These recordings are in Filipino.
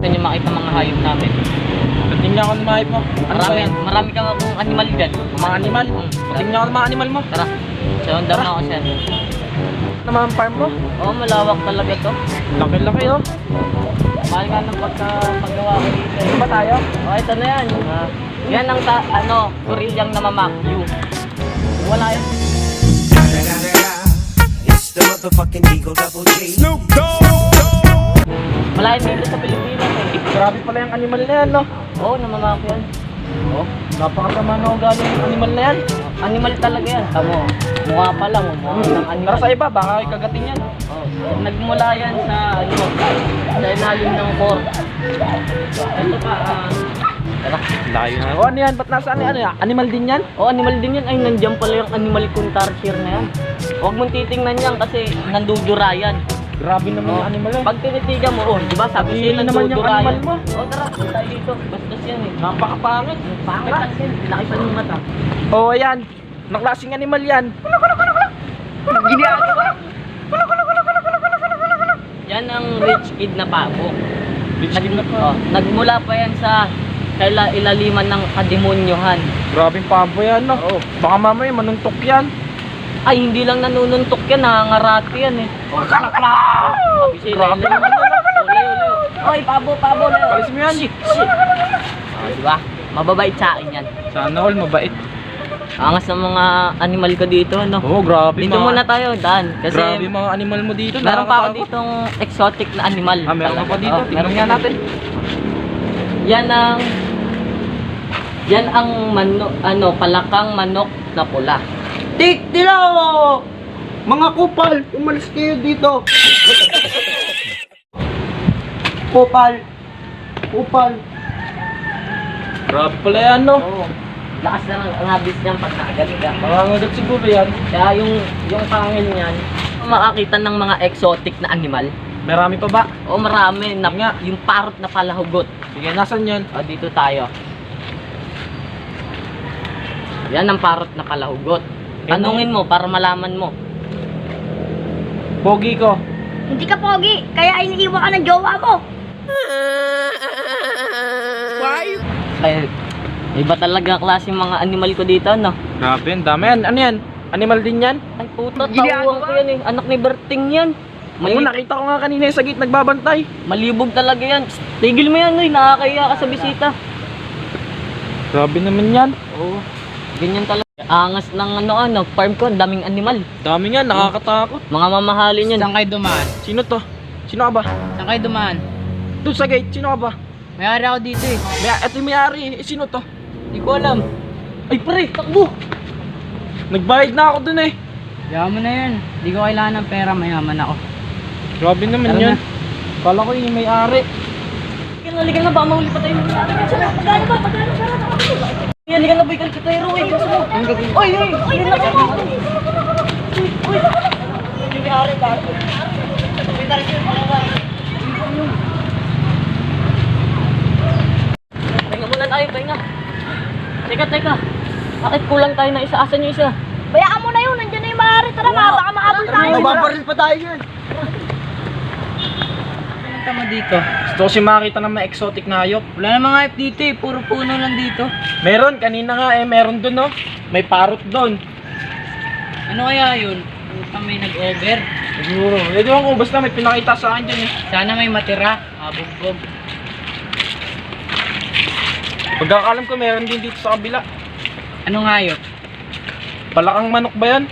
Yan yung makita mga hayop namin. Tingnan ako ng mahip mo. Ano ba yan? Marami kang akong animal dyan. Mga animal? Tingnan ako ng mga animal mo. Tara. Siyang dama ako siya. Ano mga farm mo? Oo, malawak talaga to. Laki-laki oh. Mahal nga ng paggawa ko dito. Ano ba tayo? Oh, ito na yan. Yan ang Koreang namamakyu. Wala yan. It's the motherfucking Eagle Double G. Snoop Dogg. Wala yan dito sa Pilipinas eh. Grabe pala yung animal na yan, no? Oo, namamakyu yan. Oh, napakasama na ugali ng animal na yan. Animal talaga yan. Tamo, mukha pa lang. Mukha ng animal. Tara sa iba, baka ikagatin yan. Oh, nagmula yan sa sa ilalim ng core. Ito pa, tara. Layo na. Oh, ano yan? Ba't nasaan yan? Ano yan? Animal din yan? Oh, animal din yan. Ay, nandiyan pala yung animal contarsier na yan. Huwag mong titingnan yan kasi nandudura yan. Grabe naman yung animal yan. Pag tinitigan mo, oh, di ba sabi Hindi sa'yo naman yung nandudura animal yan. mo. Oh, tara, tayo dito. Bastos yan eh. Napakapangit. Pangat yan. Laki pa ng mata. Oh, ayan. Naklasing animal yan. Ginagawa. Yan ang rich kid na pabo. Nagmula pa yan sa ilaliman ng kademonyohan. Grabing pabo yan, no? Oo. Baka mamaya manuntok yan. Ay, hindi lang nanununtok yan, nangangarati yan eh. Oh, sabi sila, Grabe. Leo. Oy, pabo, Leo. Palis mo yan. Shit. Oh, di ba? Mababait sa akin yan. Sana all mabait. Angas ng mga animal ko dito, no? Oo, grabe Dito muna tayo, Dan. Kasi Grabe mga animal mo dito. meron pa ako nakakatakot. ditong exotic na animal. Ah, meron ka pa dito. Oh, Tingnan meron nga pa natin. Yan ang palakang manok na pula. Dilaw! Mga kupal, umalis kayo dito. Kupal. Grabe pala yan, no? Oo. Lakas na ang habis niyan pag nakagaling ka. Mangangagat siguro yan. Kaya yung pangil niyan, makakita ng mga exotic na animal. Marami pa ba? O marami. Nga. Yung parrot na palahugot. Sige, nasan yan? O dito tayo. Yan ang parrot na palahugot. Tanungin mo para malaman mo. Pogi ko. Hindi ka pogi, kaya iniiwan ka ng jowa mo. Kaya, iba talaga klase mga animal ko dito, no? Grabe, ang dami yan. Ano yan? Animal din yan? Ay puta, tauhan ko yan eh. Anak ni Berting yan. Oo, nakita ko nga kanina yung sa gate nagbabantay. Malibog talaga yan. Tigil mo yan, nakakaya ka sa bisita. Grabe naman yan. Oo, ganyan talaga. Angas ng farm ko, ang daming animal. Dami nga, nakakatakot. Mga mamahalin yan. Saan kayo dumaan? Sino to? Sino ka ba? Saan kayo dumaan? Doon sa gate, sino ka ba? May ari ako dito eh. Ito yung may-ari. Sino to? Hindi ko alam. Ay pre, takbo! Nagbayad na ako dun eh. Yaman mo na yun. Hindi ko kailangan ng pera, mayaman ako. Grabe naman Tara yun. na. Kala ko yung may-ari. Halika na ba? Mahuli pa tayo. Pagkano ba? Halika na ba? Ikan kita yung ruway. Oy! Oy! Yun na ba? Uy! Hindi ari ka. Pahinga muna tayo, pahinga. Teka. Bakit kulang tayo na isa? Asan yung isa? Bayaan mo na yun, nandiyan na yung maaari. Tara, baka maabol tayo. Mababaril pa tayo yun. Punta mo dito. Gusto ko si makita ng mga exotic na hayop. Wala na mga hype dito eh. Puro puno lang dito. Meron, kanina nga meron dun no. May parrot dun. Ano kaya yun? Puta may nag-over. Siguro. Hindi ko basta may pinakita sa akin dyan eh. Sana may matira. Mabugbog. Pagkakalam ko meron din dito sa kabila. Anong hayop? Palakang manok ba yan?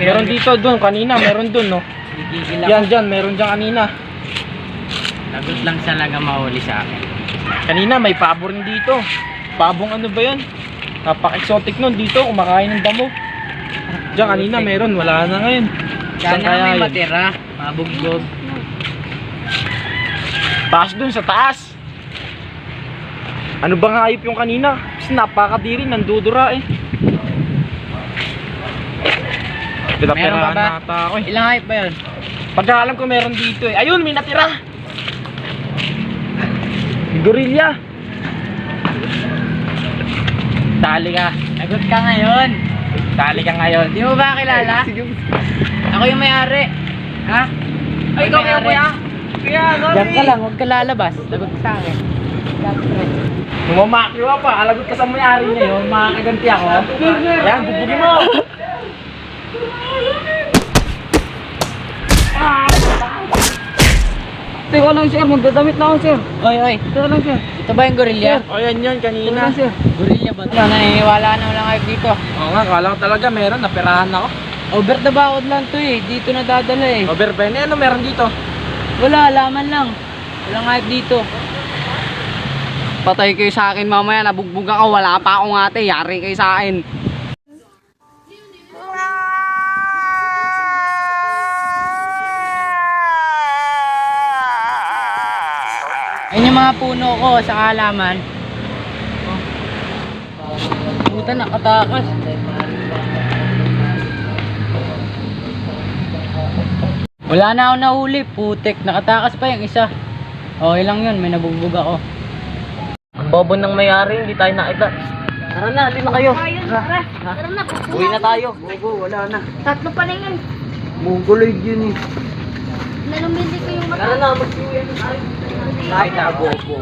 Meron dito dun, kanina meron dun no. Gigigil ako. Yan dyan, meron dyan kanina. Lagot lang talaga mahuli sa akin. Kanina may pabo rin dito. Pabong ano ba yan? Napaka-exotic nun dito, kumakain ng damo. Diyan kanina meron, wala na ngayon. Saan Sana kaya may yun? matira. Mabugbog. Taas dun sa taas. Ano bang hayop yung kanina? Kasi napakadiri, nandudura eh. Meron pa ba? Nata ako eh. Ilang hype ba yun? Pagkakalam ko meron dito eh. Ayun, may natira. Gorilla. Tali ka. Lagot ka ngayon. Dali ka ngayon. Di mo ba kilala? Ako yung may-ari. Ha? Ay, ikaw kaya kuya? Diyan ka lang, huwag ka lalabas. Lagot ka sa akin. Mamaki mo pa, alagot ka sa may-ari ngayon, makakaganti ako. Ayan, bubugin mo. Teka lang sir, magdadamit na ako sir. Oy. Teka lang sir. Ito ba yung gorilla? O yan yun, kanina. Sir. Gorilla ba? Naniniwala na wala kayo dito. Oo nga, kala ko talaga meron, napirahan ako. Over the bakod lang to eh. Dito na dadala eh. Over Ben, ano meron dito? Wala, laman lang. Walang hype dito. Patay kayo sa akin mamaya, nabugbog ako, wala pa akong ate, yari kayo sa akin. Ayun yung mga puno ko sa halaman. Puta, nakatakas. Wala na ako nahuli, putek. Nakatakas pa yung isa. Okay lang yun, may nabugbog ako. Ang bobo ng may-ari, hindi tayo nakita. Tara na, hindi na kayo. Tara na. Uwi na tayo. Bobo, wala na. Tatlo pa na yun. Mongoloid yun eh. Nalumili ko yung mata. Tara na, mag-uwi na tayo. Kahit na, bobo.